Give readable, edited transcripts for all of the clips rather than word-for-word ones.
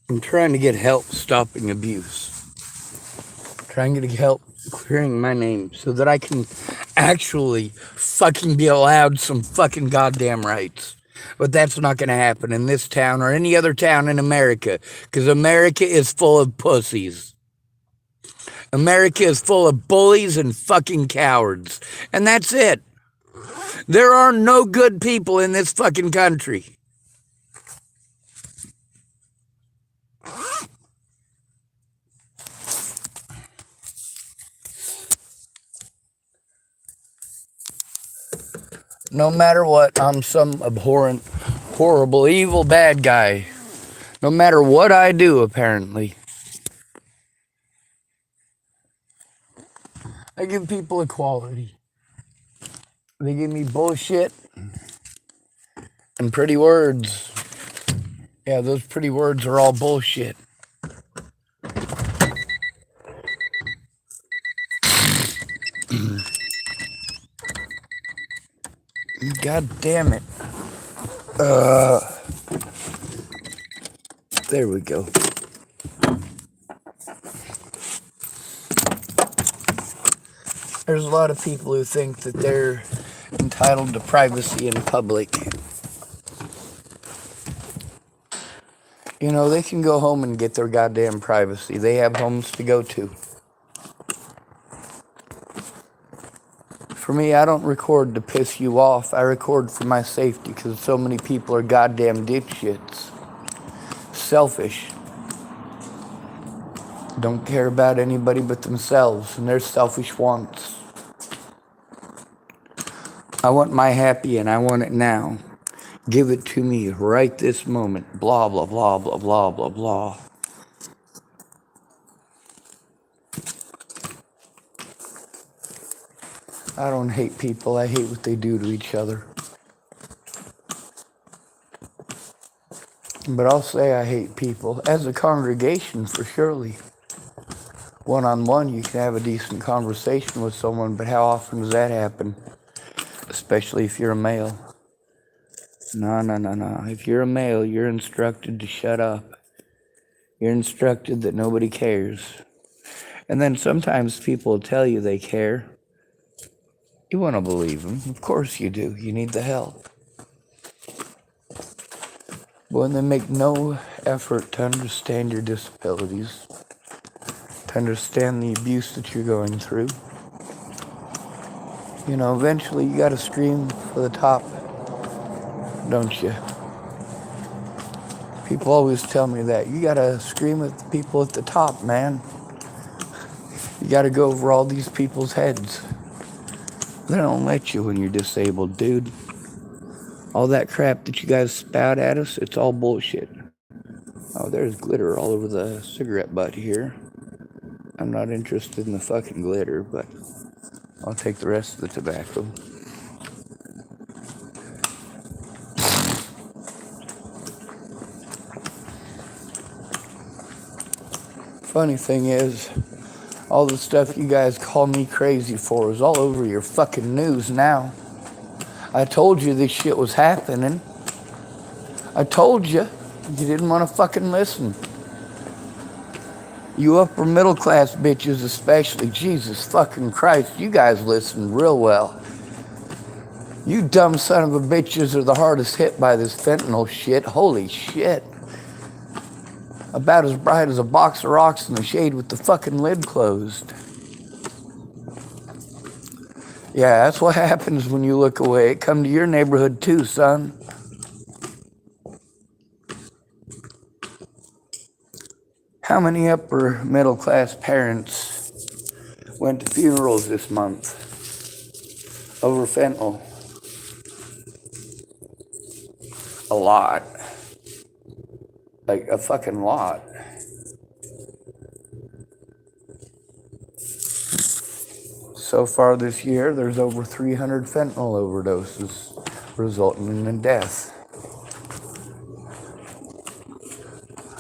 I'm trying to get help stopping abuse. Trying to get help clearing my name so that I can actually fucking be allowed some fucking goddamn rights. But that's not going to happen in this town or any other town in America because America is full of pussies. America is full of bullies and fucking cowards. And that's it. There are no good people in this fucking country. No matter what, I'm some abhorrent, horrible, evil, bad guy. No matter what I do, apparently. I give people equality. They give me bullshit and pretty words. Yeah, those pretty words are all bullshit. God damn it. There we go. There's a lot of people who think that they're entitled to privacy in public. You know, they can go home and get their goddamn privacy. They have homes to go to. For me, I don't record to piss you off. I record for my safety because so many people are goddamn dipshits. Selfish. Don't care about anybody but themselves and their selfish wants. I want my happy and I want it now. Give it to me right this moment. Blah, blah, blah, blah, blah, blah, blah. I don't hate people. I hate what they do to each other. But I'll say I hate people. As a congregation, for surely. One-on-one, you can have a decent conversation with someone, but how often does that happen? Especially if you're a male. No. If you're a male, you're instructed to shut up. You're instructed that nobody cares. And then sometimes people will tell you they care. You want to believe them. Of course you do. You need the help. But when they make no effort to understand your disabilities, to understand the abuse that you're going through, you know, eventually you got to scream for the top, don't you? People always tell me that. You got to scream at the people at the top, man. You got to go over all these people's heads. They don't let you when you're disabled, dude. All that crap that you guys spout at us, it's all bullshit. Oh, there's glitter all over the cigarette butt here. I'm not interested in the fucking glitter, but I'll take the rest of the tobacco. Funny thing is, all the stuff you guys call me crazy for is all over your fucking news now. I told you this shit was happening. I told you. You didn't want to fucking listen. You upper middle class bitches especially. Jesus fucking Christ, you guys listen real well. You dumb son of a bitches are the hardest hit by this fentanyl shit. Holy shit. About as bright as a box of rocks in the shade with the fucking lid closed. Yeah, that's what happens when you look away. It come to your neighborhood too, son. How many upper middle class parents went to funerals this month over fentanyl? A lot. Like a fucking lot. So far this year, there's over 300 fentanyl overdoses, resulting in death.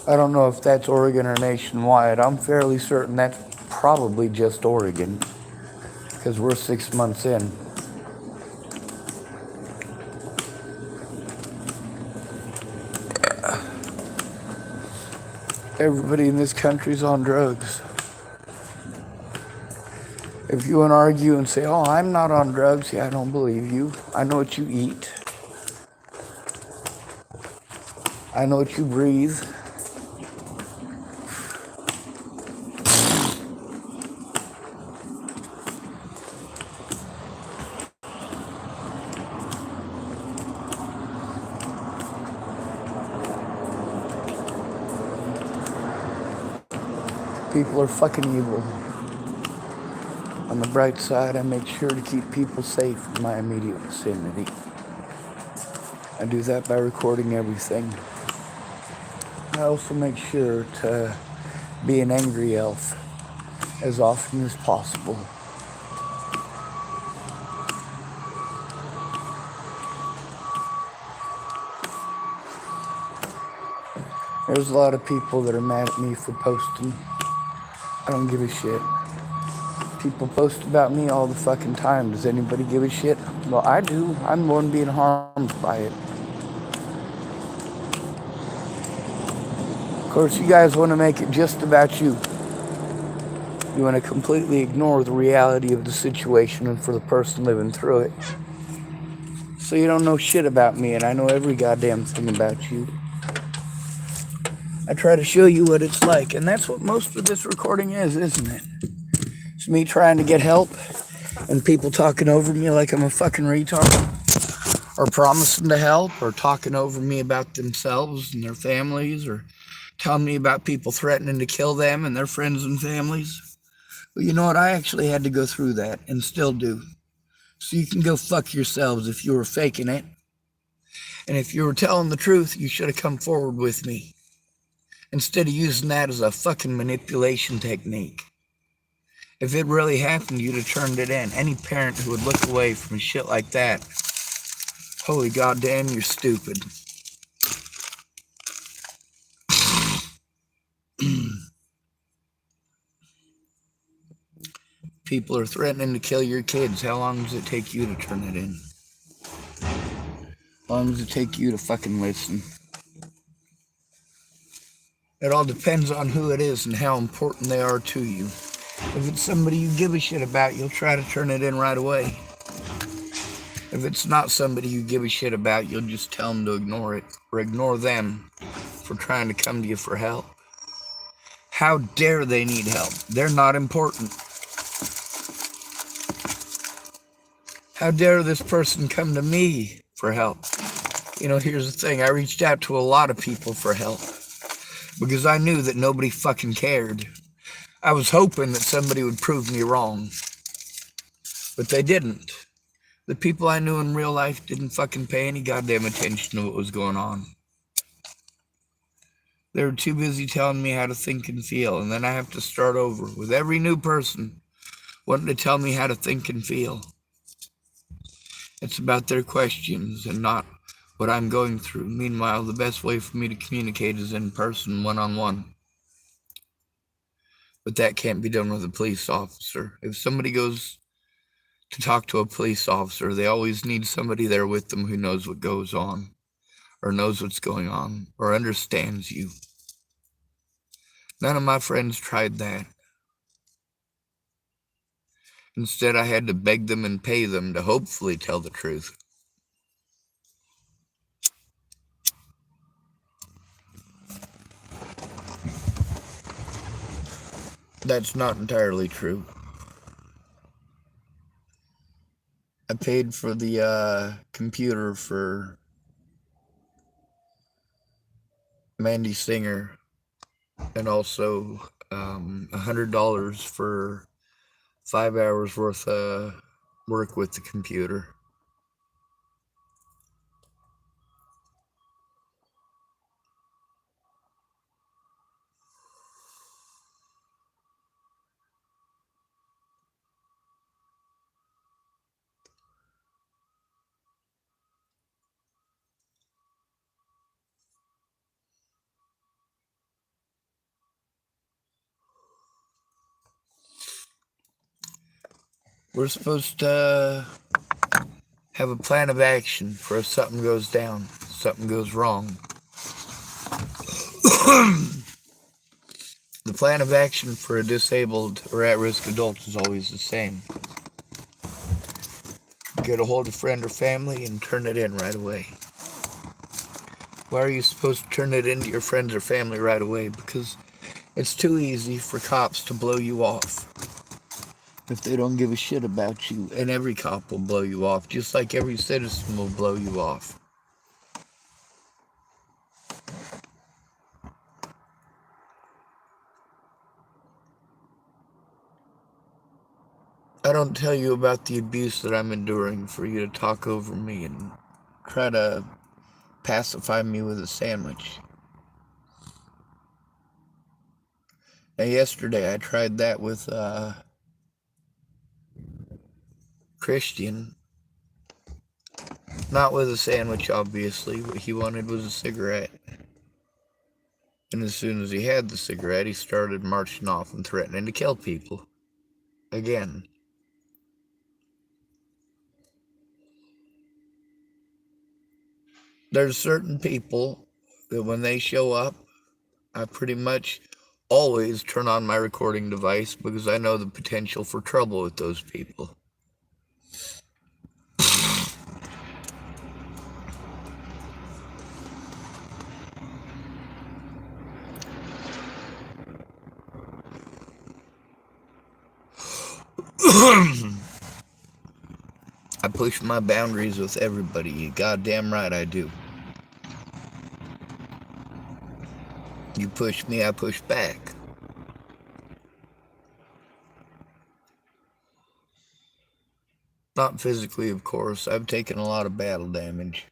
I don't know if that's Oregon or nationwide. I'm fairly certain that's probably just Oregon, because we're 6 months in. Everybody in this country's on drugs. If you want to argue and say, oh, I'm not on drugs, yeah, I don't believe you. I know what you eat. I know what you breathe. People are fucking evil. On the bright side, I make sure to keep people safe in my immediate vicinity. I do that by recording everything. I also make sure to be an angry elf as often as possible. There's a lot of people that are mad at me for posting. I don't give a shit. People post about me all the fucking time. Does anybody give a shit? Well, I do. I'm the one being harmed by it. Of course, you guys want to make it just about you. You want to completely ignore the reality of the situation and for the person living through it. So you don't know shit about me, and I know every goddamn thing about you. I try to show you what it's like, and that's what most of this recording is, isn't it? It's me trying to get help, and people talking over me like I'm a fucking retard, or promising to help, or talking over me about themselves and their families, or telling me about people threatening to kill them and their friends and families. But you know what? I actually had to go through that, and still do. So you can go fuck yourselves if you were faking it. And if you were telling the truth, you should have come forward with me, instead of using that as a fucking manipulation technique. If it really happened, you'd have turned it in. Any parent who would look away from shit like that, holy goddamn, you're stupid. People are threatening to kill your kids. How long does it take you to turn it in? How long does it take you to fucking listen? It all depends on who it is and how important they are to you. If it's somebody you give a shit about, you'll try to turn it in right away. If it's not somebody you give a shit about, you'll just tell them to ignore it, or ignore them for trying to come to you for help. How dare they need help? They're not important. How dare this person come to me for help? You know, here's the thing. I reached out to a lot of people for help because I knew that nobody fucking cared. I was hoping that somebody would prove me wrong, but they didn't. The people I knew in real life didn't fucking pay any goddamn attention to what was going on. They were too busy telling me how to think and feel, and then I have to start over with every new person wanting to tell me how to think and feel. It's about their questions and not what I'm going through. Meanwhile, the best way for me to communicate is in person, one-on-one. But that can't be done with a police officer. If somebody goes to talk to a police officer, they always need somebody there with them who knows what goes on, or knows what's going on, or understands you. None of my friends tried that. Instead, I had to beg them and pay them to hopefully tell the truth. That's not entirely true. I paid for the computer for Mandy Singer, and also $100 for 5 hours worth of work with the computer. We're supposed to have a plan of action for if something goes down, something goes wrong. plan of action for a disabled or at-risk adult is always the same. Get a hold of a friend or family and turn it in right away. Why are you supposed to turn it into your friends or family right away? Because it's too easy for cops to blow you off if they don't give a shit about you. And every cop will blow you off, just like every citizen will blow you off. I don't tell you about the abuse that I'm enduring for you to talk over me and try to pacify me with a sandwich. Now, yesterday I tried that with Christian. Not with a sandwich, obviously. What he wanted was a cigarette. And as soon as he had the cigarette, he started marching off and threatening to kill people. Again. There's certain people that when they show up, I pretty much always turn on my recording device because I know the potential for trouble with those people. I push my boundaries with everybody. You goddamn right I do. You push me, I push back. Not physically, of course. I've taken a lot of battle damage.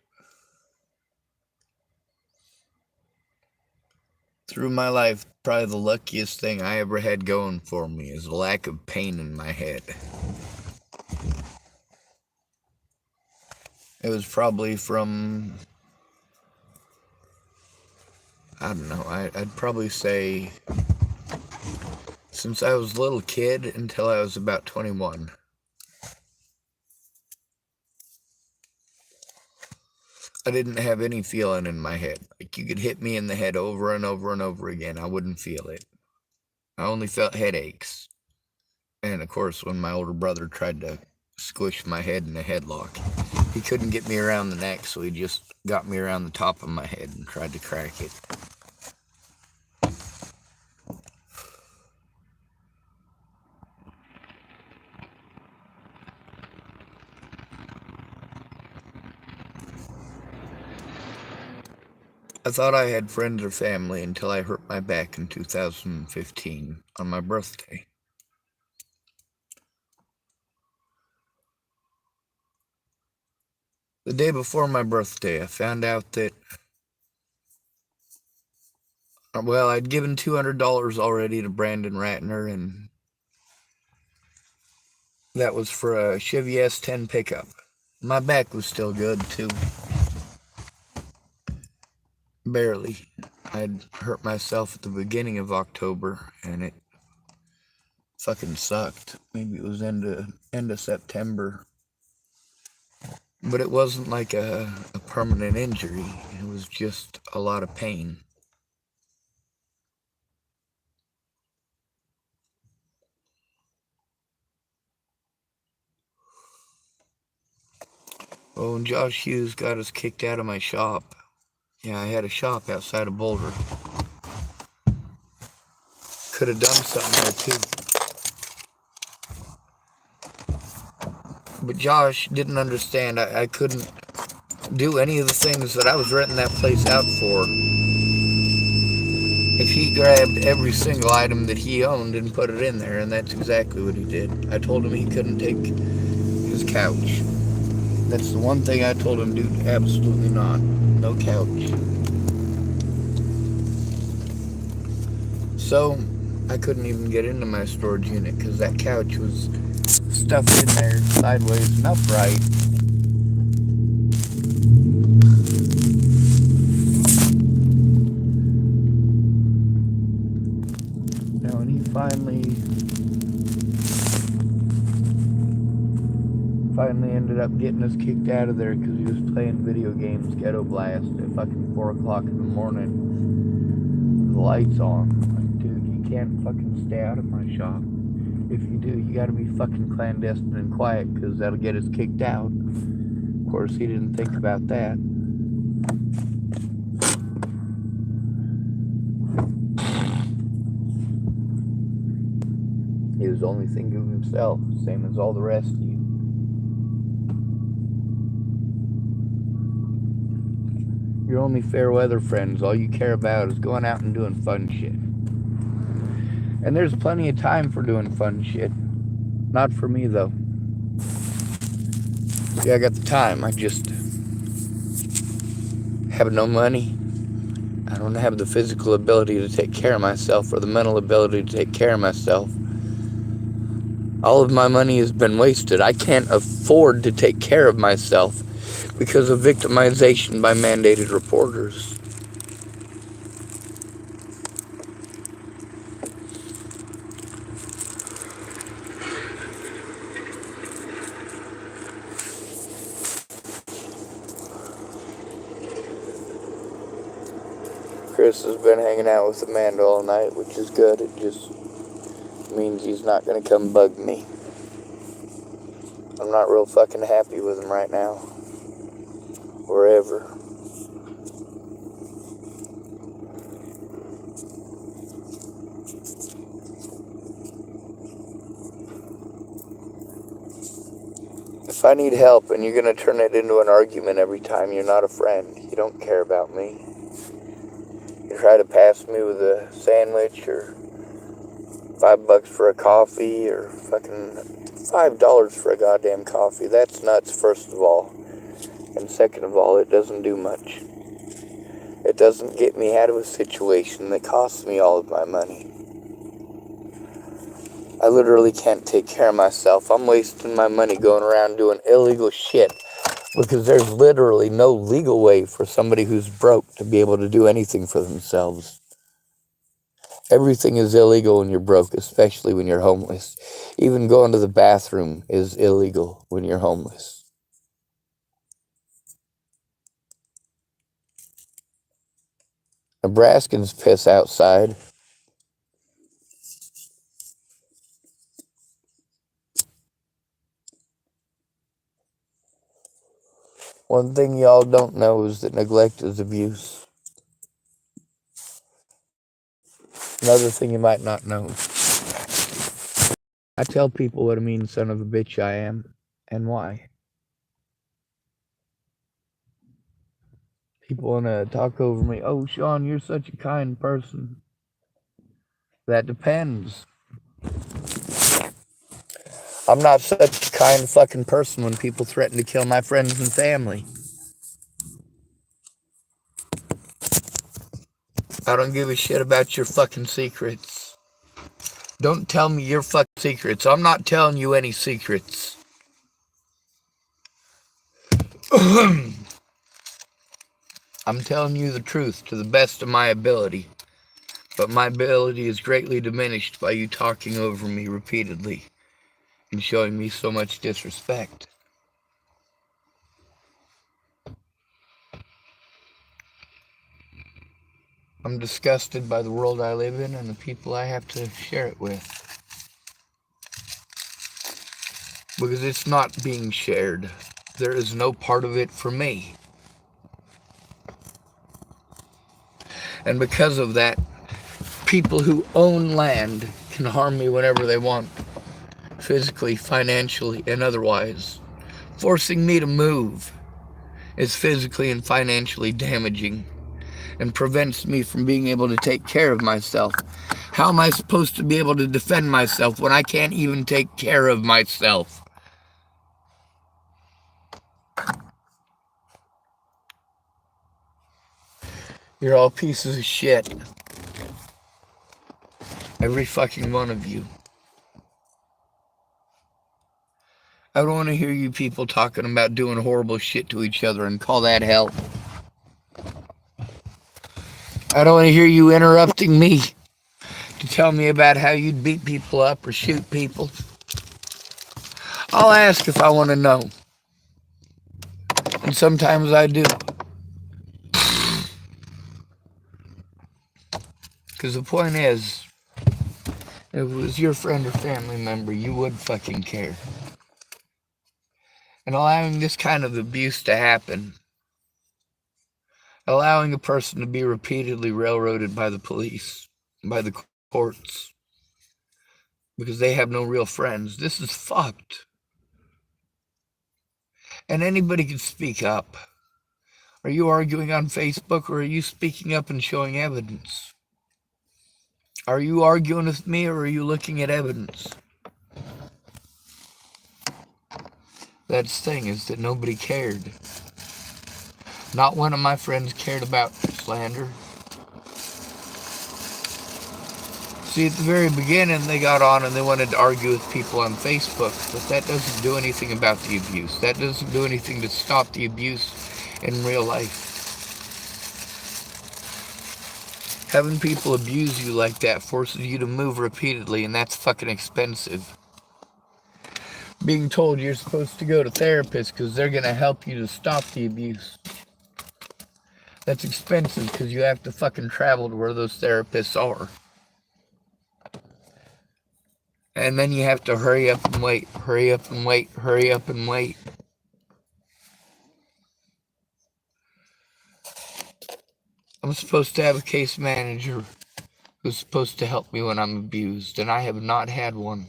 Through my life, probably the luckiest thing I ever had going for me is a lack of pain in my head. It was probably from, I don't know, I'd probably say since I was a little kid until I was about 21. I didn't have any feeling in my head. Like, you could hit me in the head over and over and over again. I wouldn't feel it. I only felt headaches. And of course, when my older brother tried to squish my head in a headlock, he couldn't get me around the neck, so he just got me around the top of my head and tried to crack it. I thought I had friends or family until I hurt my back in 2015 on my birthday. The day before my birthday, I found out that, well, I'd given $200 already to Brandon Ratner, and that was for a Chevy S10 pickup. My back was still good, too. Barely. I'd hurt myself at the beginning of October, and it fucking sucked. Maybe it was end of September. But it wasn't like a permanent injury. It was just a lot of pain. Well, when Josh Hughes got us kicked out of my shop, yeah, I had a shop outside of Boulder. Could have done something there too. But Josh didn't understand. I couldn't do any of the things that I was renting that place out for if he grabbed every single item that he owned and put it in there, and that's exactly what he did. I told him he couldn't take his couch. That's the one thing I told him, dude, absolutely not. No couch. So, I couldn't even get into my storage unit because that couch was stuffed in there sideways and upright. Now, when he finally ended up getting us kicked out of there because he was playing video games, Ghetto Blast, at fucking 4 o'clock in the morning, with the lights on. Like, dude, you can't fucking stay out of my shop. If you do, you gotta be fucking clandestine and quiet, because that'll get us kicked out. Of course, he didn't think about that. He was only thinking of himself, same as all the rest of you. Your only fair weather friends, all you care about is going out and doing fun shit. And there's plenty of time for doing fun shit. Not for me, though. See, I got the time. I just have no money. I don't have the physical ability to take care of myself or the mental ability to take care of myself. All of my money has been wasted. I can't afford to take care of myself because of victimization by mandated reporters. Chris has been hanging out with Amanda all night, which is good. It just means he's not going to come bug me. I'm not real fucking happy with him right now. Or ever. If I need help and you're going to turn it into an argument every time, you're not a friend. You don't care about me. You try to pass me with a sandwich or $5 for a coffee or fucking $5 for a goddamn coffee. That's nuts, first of all. And second of all, it doesn't do much. It doesn't get me out of a situation that costs me all of my money. I literally can't take care of myself. I'm wasting my money going around doing illegal shit because there's literally no legal way for somebody who's broke to be able to do anything for themselves. Everything is illegal when you're broke, especially when you're homeless. Even going to the bathroom is illegal when you're homeless. Nebraskans piss outside. One thing y'all don't know is that neglect is abuse. Another thing you might not know. I tell people what a mean son of a bitch I am and why. People want to talk over me. Oh, Sean, you're such a kind person. That depends. I'm not such a kind fucking person when people threaten to kill my friends and family. I don't give a shit about your fucking secrets. Don't tell me your fucking secrets. I'm not telling you any secrets. I'm telling you the truth to the best of my ability. But my ability is greatly diminished by you talking over me repeatedly and showing me so much disrespect. I'm disgusted by the world I live in and the people I have to share it with. Because it's not being shared. There is no part of it for me. And because of that, people who own land can harm me whenever they want, physically, financially, and otherwise. Forcing me to move is physically and financially damaging and prevents me from being able to take care of myself. How am I supposed to be able to defend myself when I can't even take care of myself? You're all pieces of shit. Every fucking one of you. I don't want to hear you people talking about doing horrible shit to each other and call that hell. I don't want to hear you interrupting me to tell me about how you'd beat people up or shoot people. I'll ask if I want to know. And sometimes I do. Because the point is, If it was your friend or family member, you would fucking care. And allowing this kind of abuse to happen, allowing a person to be repeatedly railroaded by the police, by the courts, because they have no real friends, this is fucked. And anybody can speak up. Are you arguing on Facebook, or are you speaking up and showing evidence? Are you arguing with me, or are you looking at evidence? That's the thing, is that nobody cared. Not one of my friends cared about slander. See, at the very beginning, they got on and they wanted to argue with people on Facebook, but that doesn't do anything about the abuse. That doesn't do anything to stop the abuse in real life. Having people abuse you like that forces you to move repeatedly, and that's fucking expensive. Being told you're supposed to go to therapists because they're going to help you to stop the abuse. That's expensive because you have to fucking travel to where those therapists are. And then you have to hurry up and wait, hurry up and wait, hurry up and wait. I'm supposed to have a case manager who's supposed to help me when I'm abused, and I have not had one.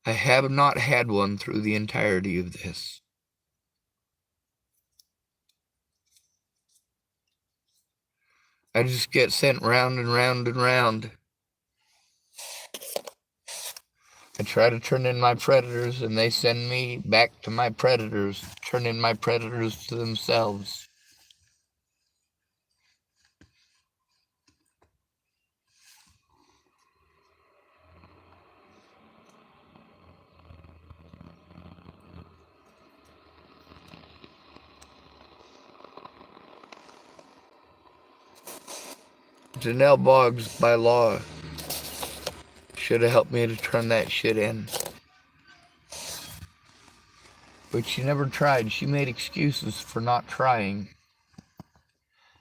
I have not had one through the entirety of this. I just get sent round and round and round. I try to turn in my predators, and they send me back to my predators, turn in my predators to themselves. Janelle Boggs, by law, should have helped me to turn that shit in. But she never tried. She made excuses for not trying.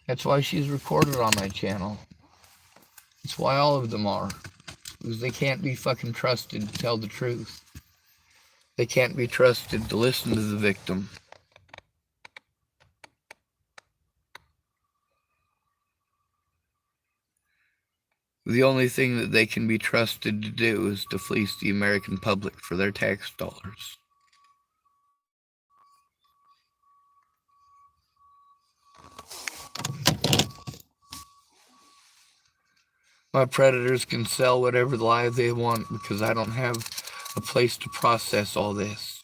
That's why she's recorded on my channel. That's why all of them are. Because they can't be fucking trusted to tell the truth. They can't be trusted to listen to the victim. The only thing that they can be trusted to do is to fleece the American public for their tax dollars. My predators can sell whatever lie they want because I don't have a place to process all this.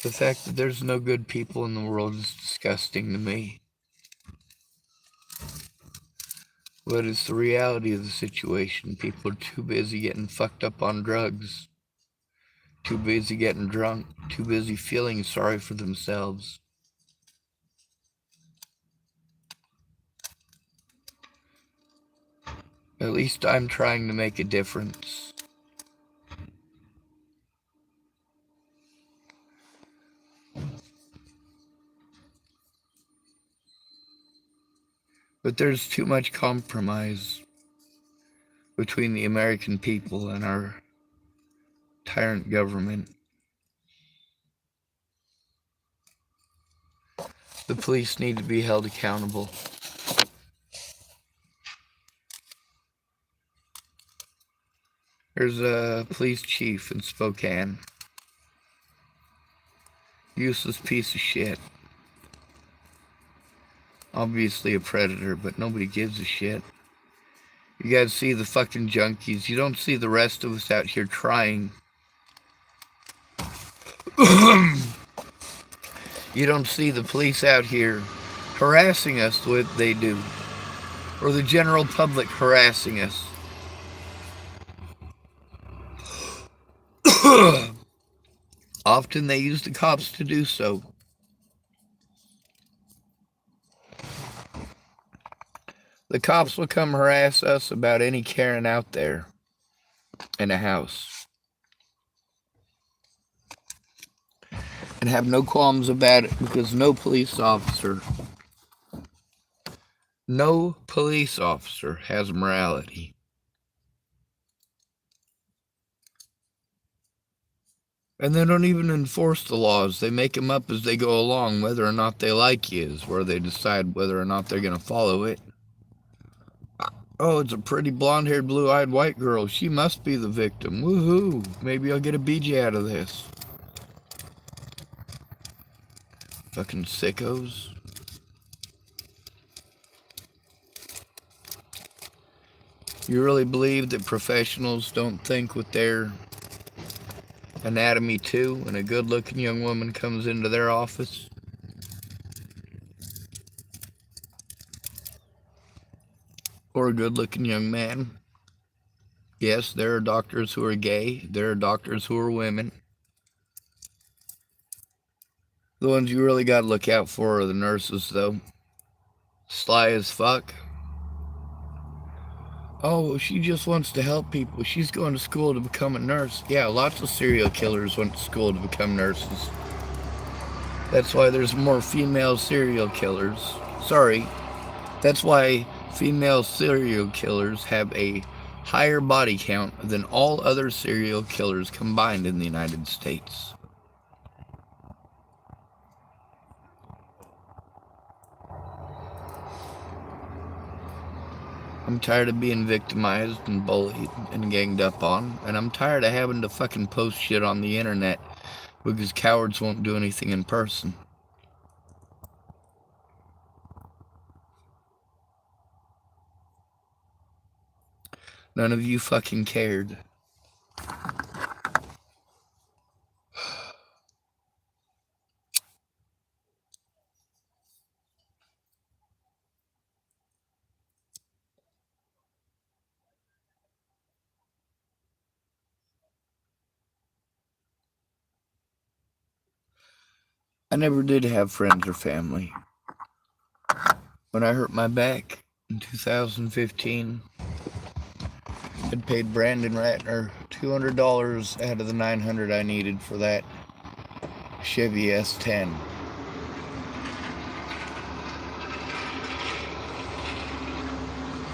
The fact that there's no good people in the world is disgusting to me. But it's the reality of the situation. People are too busy getting fucked up on drugs, too busy getting drunk, too busy feeling sorry for themselves. At least I'm trying to make a difference. But there's too much compromise between the American people and our tyrant government. The police need to be held accountable. There's a police chief in Spokane. Useless piece of shit. Obviously a predator, but nobody gives a shit. You guys see the fucking junkies. You don't see the rest of us out here trying. You don't see the police out here harassing us the way they do. Or the general public harassing us. Often they use the cops to do so. The cops will come harass us about any Karen out there. in a house and have no qualms about it because no police officer has morality. And they don't even enforce the laws. They make them up as they go along. Whether or not they like you is where they decide whether or not they're going to follow it. Oh, it's a pretty blonde-haired, blue-eyed white girl. She must be the victim. Woohoo! Maybe I'll get a BJ out of this. Fucking sickos. You really believe that professionals don't think with their anatomy too when a good-looking young woman comes into their office? Or a good-looking young man? Yes, there are doctors who are gay. There are doctors who are women. The ones you really gotta look out for are the nurses, though. Sly as fuck. Oh, she just wants to help people. She's going to school to become a nurse. Yeah, lots of serial killers went to school to become nurses. That's why there's more female serial killers. Sorry. That's why female serial killers have a higher body count than all other serial killers combined in the United States. I'm tired of being victimized and bullied and ganged up on, and I'm tired of having to fucking post shit on the internet because cowards won't do anything in person. None of you fucking cared. I never did have friends or family. When I hurt my back in 2015, I'd paid Brandon Ratner $200 out of the $900 I needed for that Chevy S10.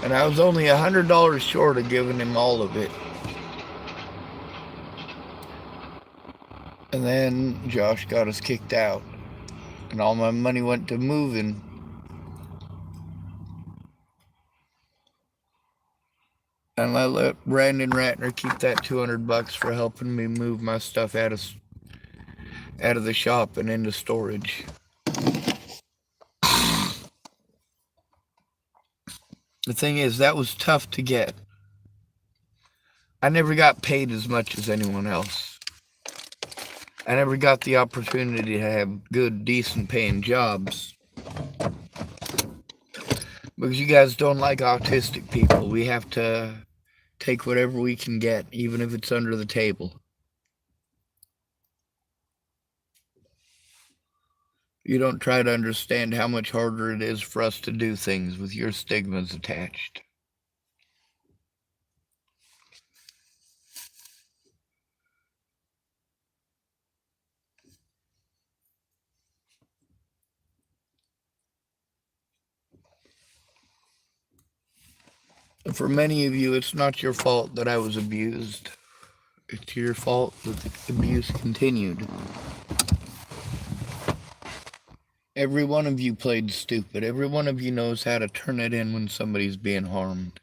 And I was only $100 short of giving him all of it. And then Josh got us kicked out. And all my money went to moving. And I let Brandon Ratner keep that $200 for helping me move my stuff out of the shop and into storage. The thing is, that was tough to get. I never got paid as much as anyone else. I never got the opportunity to have good, decent paying jobs. Because you guys don't like autistic people. We have to take whatever we can get, even if it's under the table. You don't try to understand how much harder it is for us to do things with your stigmas attached. For many of you, it's not your fault that I was abused. It's your fault that the abuse continued. Every one of you played stupid. Every one of you knows how to turn it in when somebody's being harmed.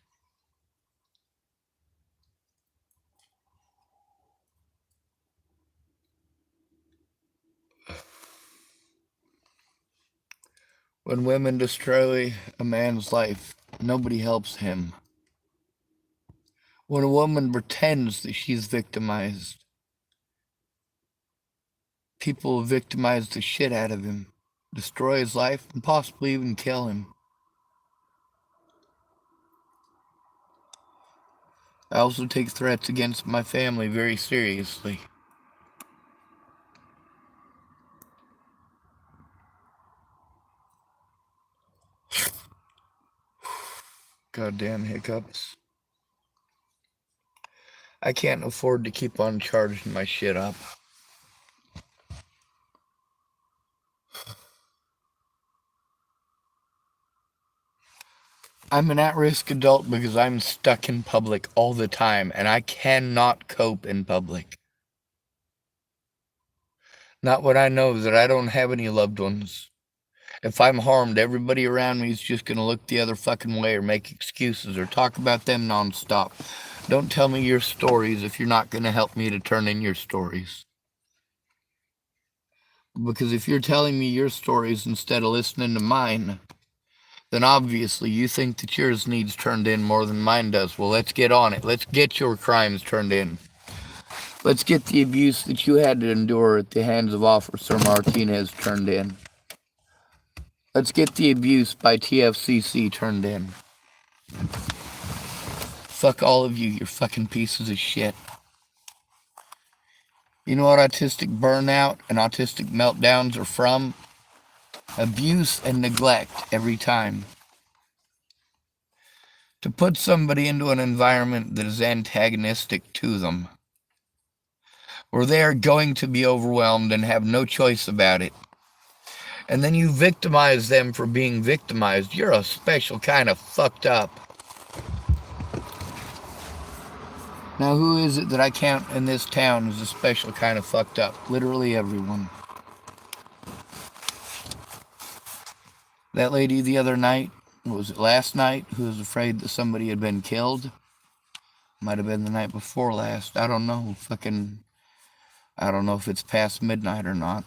When women destroy a man's life, nobody helps him. When a woman pretends that she's victimized, people victimize the shit out of him, destroy his life, and possibly even kill him. I also take threats against my family very seriously. Goddamn hiccups. I can't afford to keep on charging my shit up. I'm an at-risk adult because I'm stuck in public all the time, and I cannot cope in public. Not when I know that I don't have any loved ones. If I'm harmed, everybody around me is just gonna look the other fucking way or make excuses or talk about them nonstop. Don't tell me your stories if you're not gonna help me to turn in your stories. Because if you're telling me your stories instead of listening to mine, then obviously you think that yours needs turned in more than mine does. Well, let's get on it. Let's get your crimes turned in. Let's get the abuse that you had to endure at the hands of Officer Martinez turned in. Let's get the abuse by TFCC turned in. Fuck all of you, you're fucking pieces of shit. You know what autistic burnout and autistic meltdowns are from? Abuse and neglect every time. To put somebody into an environment that is antagonistic to them, where they are going to be overwhelmed and have no choice about it, and then you victimize them for being victimized, you're a special kind of fucked up. Now, who is it that I count in this town as a special kind of fucked up? Literally everyone. That lady the other night, was it last night, who was afraid that somebody had been killed? Might have been the night before last. I don't know. I don't know if it's past midnight or not.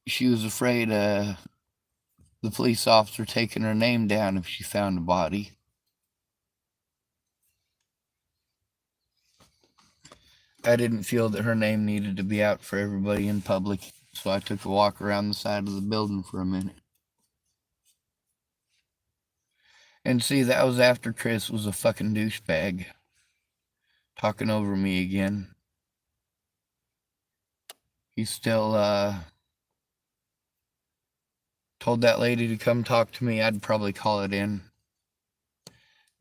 She was afraid the police officer taking her name down if she found a body. I didn't feel that her name needed to be out for everybody in public, so I took a walk around the side of the building for a minute. And see, that was after Chris was a fucking douchebag. Talking over me again. He still told that lady to come talk to me. I'd probably call it in.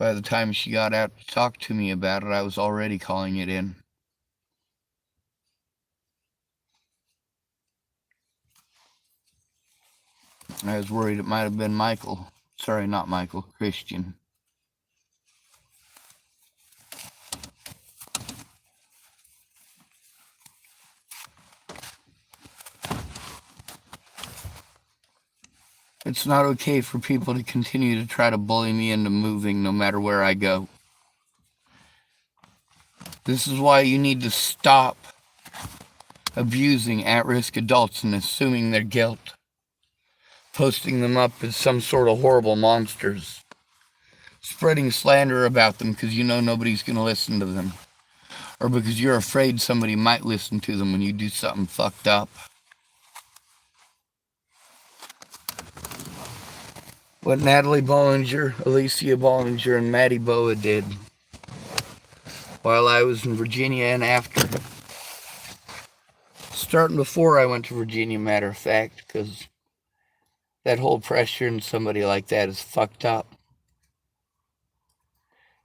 By the time she got out to talk to me about it, I was already calling it in. I was worried it might have been Michael. Sorry, not Michael, Christian. It's not okay for people to continue to try to bully me into moving no matter where I go. This is why you need to stop abusing at-risk adults and assuming their guilt. Posting them up as some sort of horrible monsters. Spreading slander about them because you know nobody's going to listen to them. Or because you're afraid somebody might listen to them when you do something fucked up. What Natalie Bollinger, Alicia Bollinger, and Maddie Boa did while I was in Virginia and after. Starting before I went to Virginia, matter of fact, because that whole pressure in somebody like that is fucked up.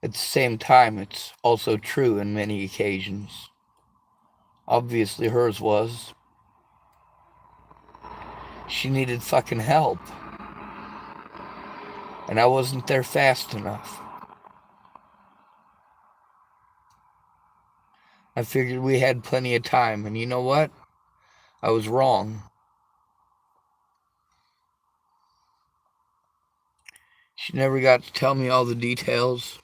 At the same time, it's also true in many occasions. Obviously hers was. She needed fucking help. And I wasn't there fast enough. I figured we had plenty of time, and you know what? I was wrong. She never got to tell me all the details.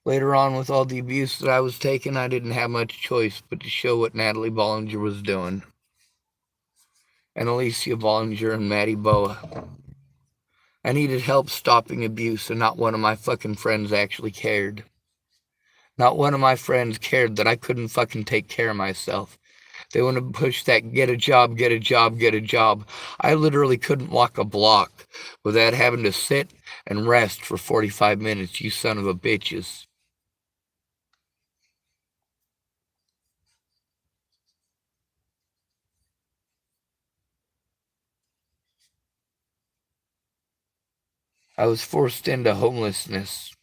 Later on, with all the abuse that I was taking, I didn't have much choice but to show what Natalie Bollinger was doing. And Alicia Bollinger and Maddie Boa. I needed help stopping abuse, and not one of my fucking friends actually cared. Not one of my friends cared that I couldn't fucking take care of myself. They want to push that get a job, get a job, get a job. I literally couldn't walk a block without having to sit and rest for 45 minutes, you son of a bitches. I was forced into homelessness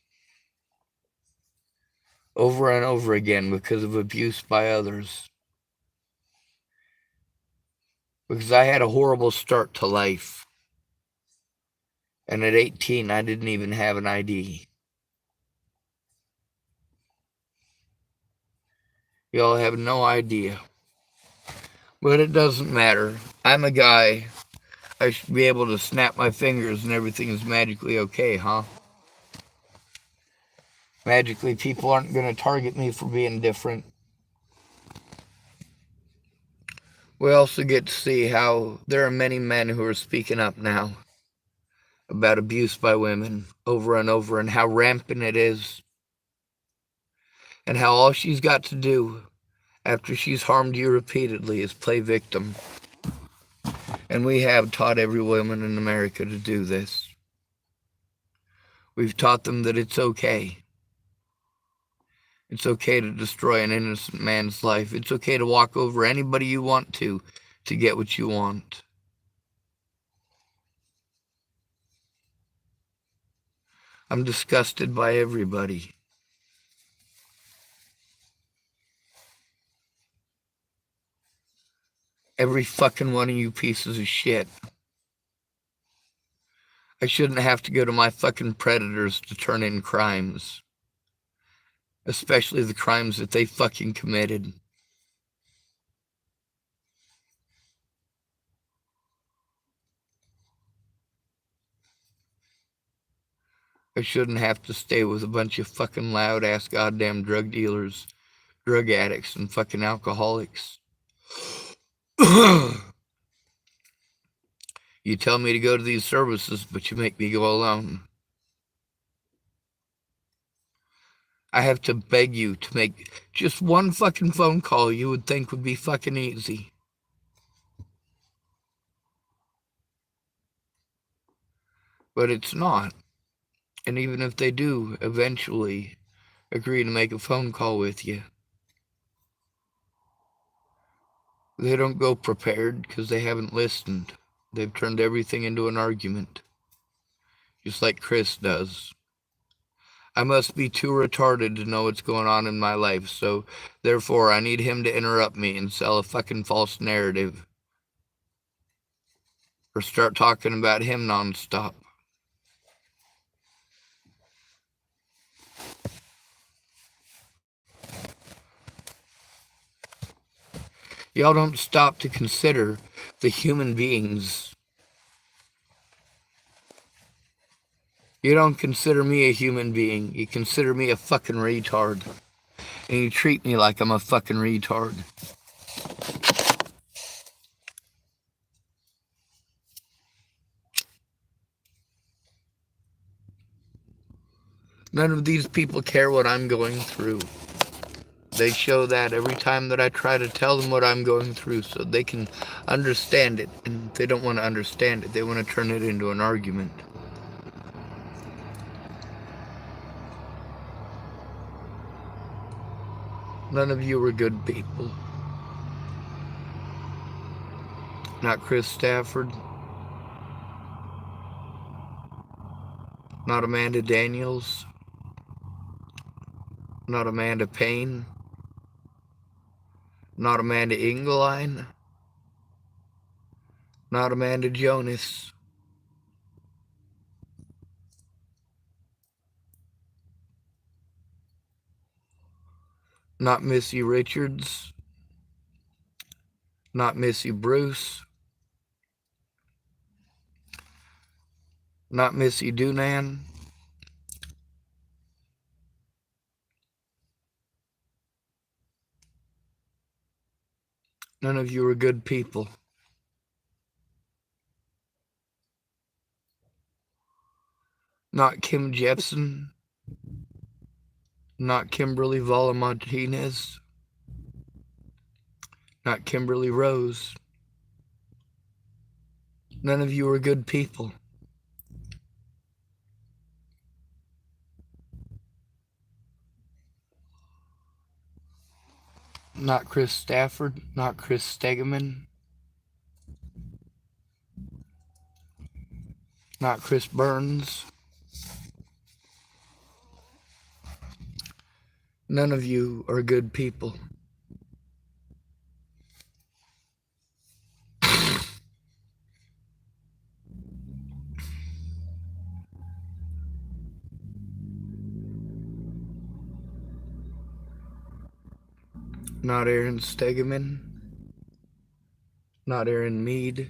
over and over again because of abuse by others. Because I had a horrible start to life. And at 18, I didn't even have an ID. Y'all have no idea. But it doesn't matter. I'm a guy. I should be able to snap my fingers and everything is magically okay, huh? Magically, people aren't going to target me for being different. We also get to see how there are many men who are speaking up now about abuse by women over and over, and how rampant it is, and how all she's got to do after she's harmed you repeatedly is play victim. And we have taught every woman in America to do this. We've taught them that it's okay. It's okay to destroy an innocent man's life. It's okay to walk over anybody you want to get what you want. I'm disgusted by everybody. Every fucking one of you pieces of shit. I shouldn't have to go to my fucking predators to turn in crimes. Especially the crimes that they fucking committed. I shouldn't have to stay with a bunch of fucking loud-ass goddamn drug dealers, drug addicts, and fucking alcoholics. You tell me to go to these services, but you make me go alone. I have to beg you to make just one fucking phone call you would think would be fucking easy. But it's not. And even if they do eventually agree to make a phone call with you, they don't go prepared because they haven't listened. They've turned everything into an argument. Just like Chris does. I must be too retarded to know what's going on in my life, so therefore I need him to interrupt me and sell a fucking false narrative. Or start talking about him nonstop. Y'all don't stop to consider the human beings. You don't consider me a human being. You consider me a fucking retard. And you treat me like I'm a fucking retard. None of these people care what I'm going through. They show that every time that I try to tell them what I'm going through so they can understand it. And they don't want to understand it. They want to turn it into an argument. None of you are good people. Not Chris Stafford. Not Amanda Daniels. Not Amanda Payne. Not Amanda Engeline. Not Amanda Jonas. Not Missy Richards. Not Missy Bruce. Not Missy Dunan. None of you are good people. Not Kim Jepsen. Not Kimberly Vala-Martinez. Not Kimberly Rose. None of you are good people. Not Chris Stafford. Not Chris Stegeman. Not Chris Burns. None of you are good people. Not Aaron Stegeman. Not Aaron Mead.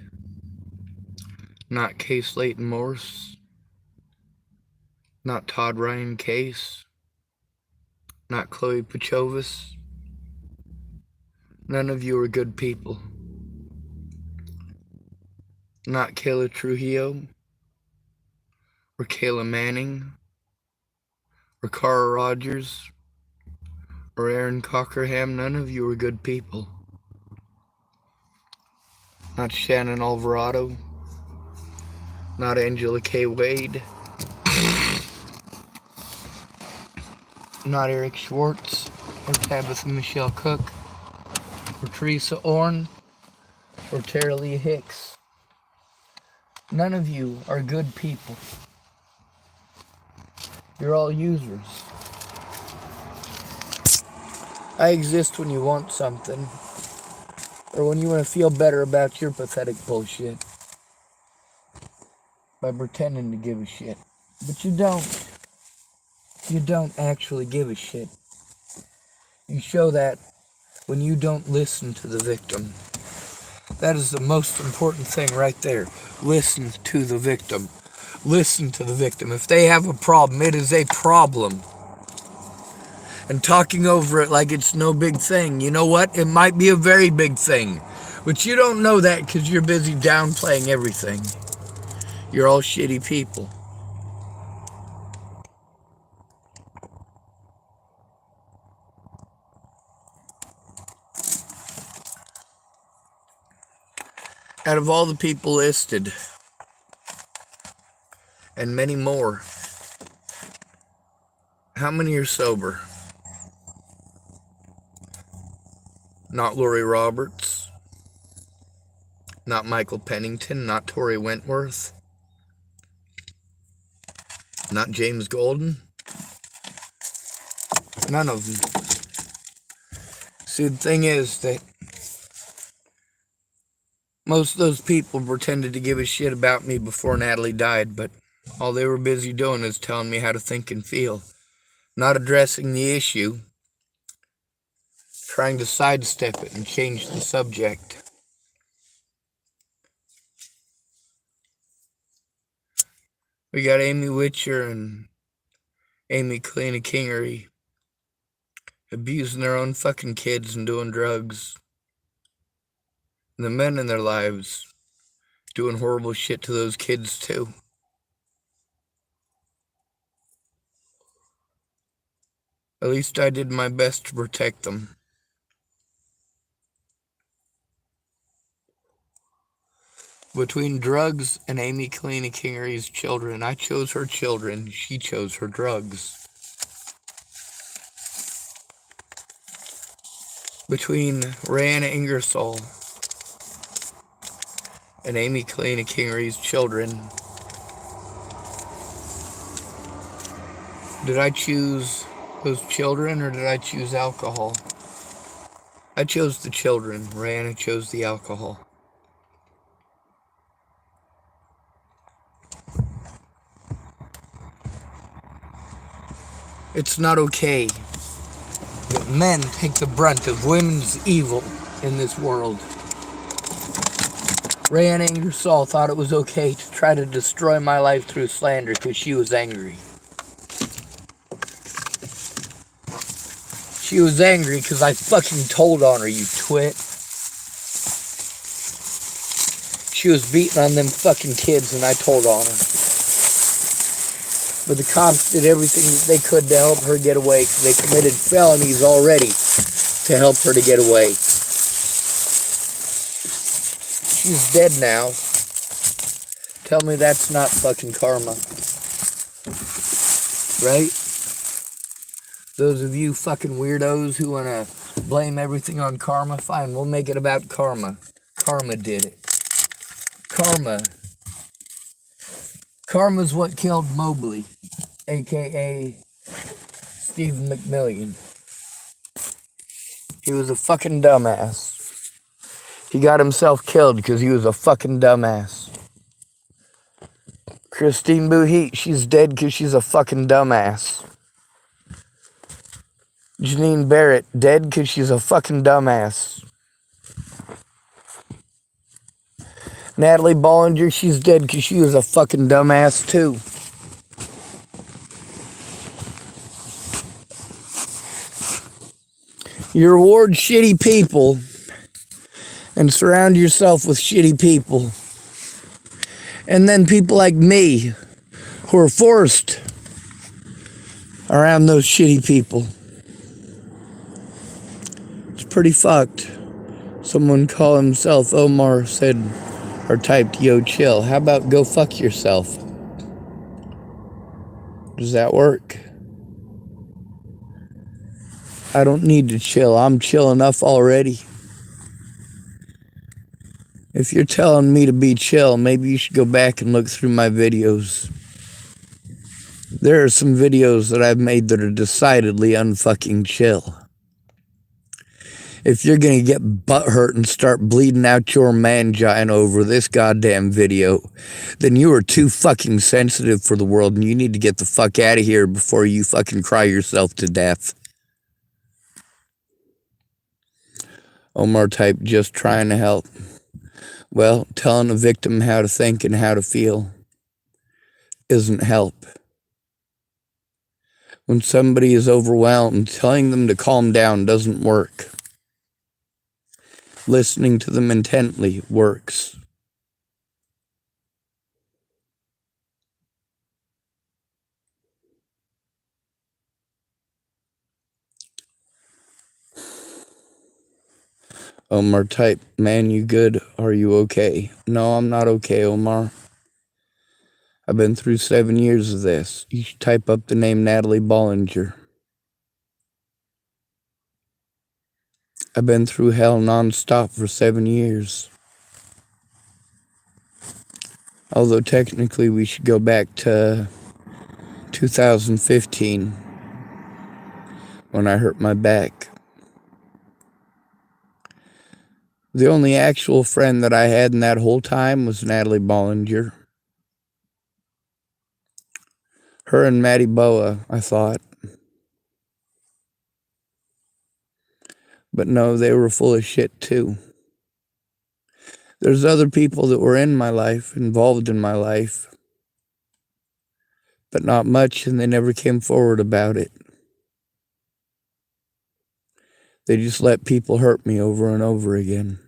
Not Case Layton Morse. Not Todd Ryan Case. Not Chloe Pachovis. None of you are good people. Not Kayla Trujillo. Or Kayla Manning. Or Cara Rogers. Or Aaron Cockerham. None of you are good people. Not Shannon Alvarado. Not Angela K. Wade. Not Eric Schwartz. Or Tabitha Michelle Cook. Or Teresa Orn. Or Tara Lee Hicks. None of you are good people. You're all users. I exist when you want something, or when you want to feel better about your pathetic bullshit by pretending to give a shit. But you don't. You don't actually give a shit. You show that when you don't listen to the victim. That is the most important thing right there. Listen to the victim. Listen to the victim. If they have a problem, it is a problem. And talking over it like it's no big thing. You know what? It might be a very big thing. But you don't know that because you're busy downplaying everything. You're all shitty people. Out of all the people listed, and many more, how many are sober? Not Lori Roberts, not Michael Pennington, not Tori Wentworth, not James Golden. None of them. See, the thing is that most of those people pretended to give a shit about me before Natalie died, but all they were busy doing is telling me how to think and feel, not addressing the issue, trying to sidestep it and change the subject. We got Amy Witcher and Amy Kalina Kingery abusing their own fucking kids and doing drugs. And the men in their lives doing horrible shit to those kids too. At least I did my best to protect them. Between drugs and Amy Kalina Kingery's children, I chose her children, she chose her drugs. Between Rihanna Ingersoll and Amy Kalina Kingery's children, did I choose those children or did I choose alcohol? I chose the children. Rihanna chose the alcohol. It's not okay that men take the brunt of women's evil in this world. Rihanna Ingersoll thought it was okay to try to destroy my life through slander because she was angry. She was angry because I fucking told on her, you twit. She was beating on them fucking kids and I told on her. But the cops did everything that they could to help her get away because they committed felonies already to help her to get away. She's dead now. Tell me that's not fucking karma. Right? Those of you fucking weirdos who want to blame everything on karma, fine, we'll make it about karma. Karma did it. Karma. Karma's what killed Mobley, a.k.a. Stephen McMillian. He was a fucking dumbass. He got himself killed because he was a fucking dumbass. Christine Bouhit, she's dead because she's a fucking dumbass. Janine Barrett, dead because she's a fucking dumbass. Natalie Bollinger, she's dead because she was a fucking dumbass too. You reward shitty people and surround yourself with shitty people. And then people like me who are forced around those shitty people. It's pretty fucked. Someone called himself Omar said or typed, "Yo, chill. How about go fuck yourself?" Does that work? I don't need to chill. I'm chill enough already. If you're telling me to be chill, maybe you should go back and look through my videos. There are some videos that I've made that are decidedly unfucking chill. If you're gonna get butthurt and start bleeding out your mangina over this goddamn video, then you are too fucking sensitive for the world and you need to get the fuck out of here before you fucking cry yourself to death. Omar typed, "Just trying to help." Well, telling a victim how to think and how to feel isn't help. When somebody is overwhelmed, telling them to calm down doesn't work. Listening to them intently works. Omar type, "Man, you good? Are you okay?" No, I'm not okay, Omar. I've been through 7 years of this. You should type up the name Natalie Bollinger. I've been through hell nonstop for 7 years. Although technically we should go back to 2015 when I hurt my back. The only actual friend that I had in that whole time was Natalie Bollinger. Her and Maddie Boa, I thought. But no, they were full of shit too. There's other people that were in my life, involved in my life, but not much, and they never came forward about it. They just let people hurt me over and over again.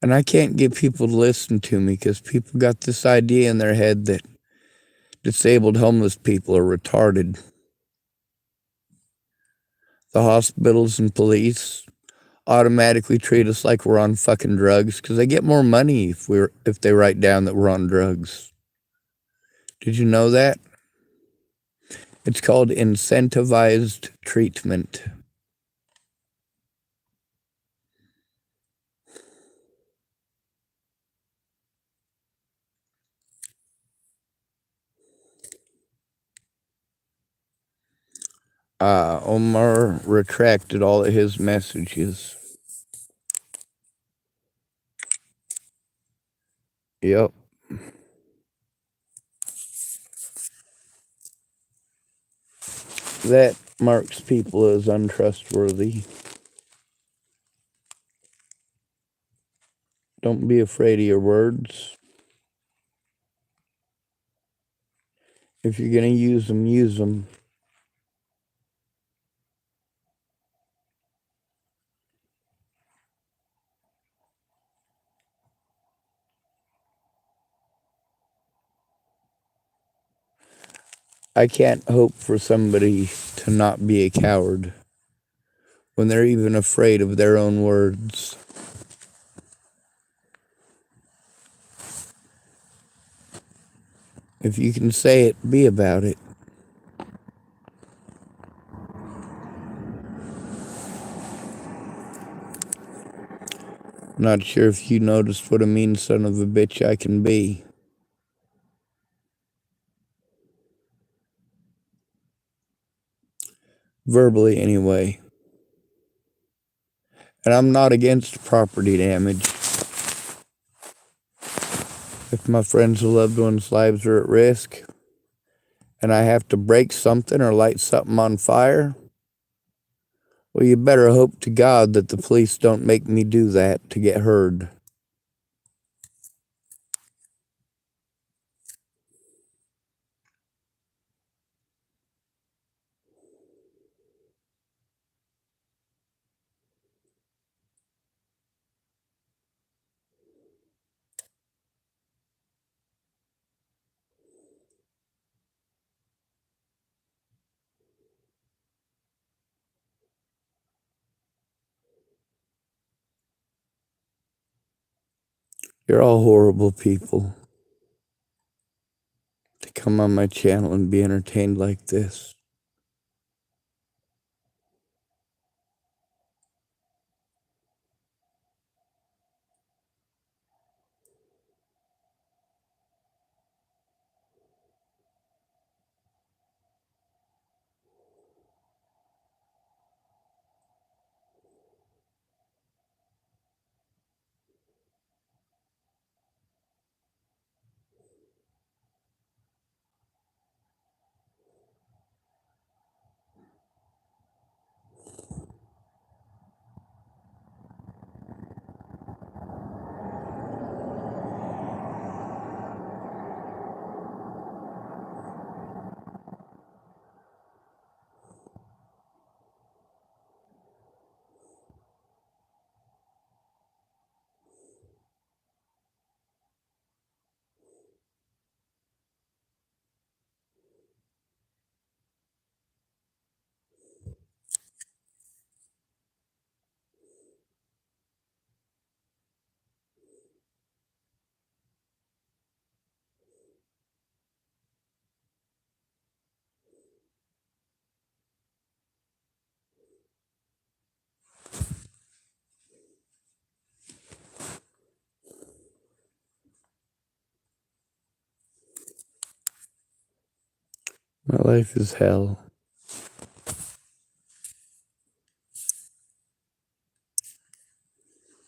And I can't get people to listen to me because people got this idea in their head that disabled homeless people are retarded. The hospitals and police automatically treat us like we're on fucking drugs because they get more money if they write down that we're on drugs. Did you know that? It's called incentivized treatment. Omar retracted all of his messages. Yep. That marks people as untrustworthy. Don't be afraid of your words. If you're going to use them, use them. I can't hope for somebody to not be a coward when they're even afraid of their own words. If you can say it, be about it. Not sure if you noticed what a mean son of a bitch I can be. Verbally, anyway. And I'm not against property damage. If my friends or loved ones' lives are at risk and I have to break something or light something on fire, well, you better hope to God that the police don't make me do that to get heard. You're all horrible people to come on my channel and be entertained like this. My life is hell.